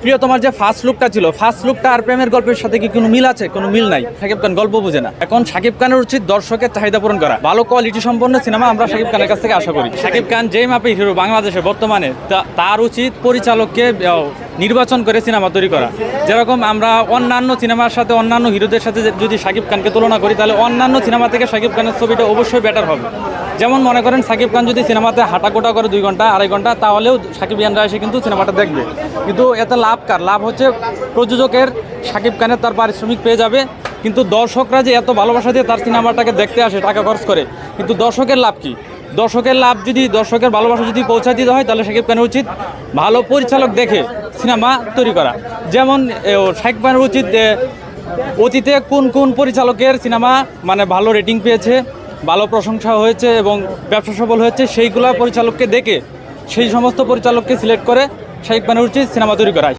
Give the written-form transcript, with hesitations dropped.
প্রিয় তোমার যে ফার্স্ট লুকটা ছিল, ফার্স্ট লুকটা আর প্রেমের গল্পের সাথে কি কোনো মিল আছে? কোনো মিল নাই। শাকিব খান গল্প বুঝে না। এখন শাকিব খানের উচিত দর্শকের চাহিদা পূরণ করা। ভালো কোয়ালিটি সম্পন্ন সিনেমা আমরা শাকিব খানের কাছ থেকে আশা করি। শাকিব খান যেই মাপে হিরো বাংলাদেশে বর্তমানে, তার উচিত পরিচালককে নির্বাচন করে সিনেমা তৈরি করা। যেরকম আমরা অন্যান্য সিনেমার সাথে, অন্যান্য হিরোদের সাথে যদি শাকিব খানকে তুলনা করি, তাহলে অন্যান্য সিনেমা থেকে শাকিব খানের ছবিটা অবশ্যই বেটার হবে। যেমন মনে করেন শাকিব খান যদি সিনেমাতে হাঁটাকোটা করে 2 ঘন্টা 2.5 ঘন্টা, তাহলেও শাকিবিয়ানরা এসে কিন্তু সিনেমাটা দেখবে। কিন্তু এতে লাভ কার? লাভ হচ্ছে প্রযোজকের, শাকিব খানের তার পারিশ্রমিক পেয়ে যাবে। কিন্তু দর্শকরা যে এত ভালোবাসা দিয়ে তার সিনেমাটাকে দেখতে আসে, টাকা খরচ করে, কিন্তু দর্শকের লাভ কি? দর্শকের লাভ যদি, দর্শকের ভালোবাসা যদি পৌঁছা দিতে হয়, তাহলে শাকিব খানের উচিত ভালো পরিচালক দেখে সিনেমা তৈরি করা। যেমন শাকিব খানের উচিত অতীতে কোন কোন পরিচালকের সিনেমা মানে ভালো রেটিং পেয়েছে, ভালো প্রশংসা হয়েছে এবং ব্যবসা সফল হয়েছে, সেইগুলা পরিচালককে দেখে সেই সমস্ত পরিচালককে সিলেক্ট করে শাকিব খানের উচিত সিনেমা তৈরি করা।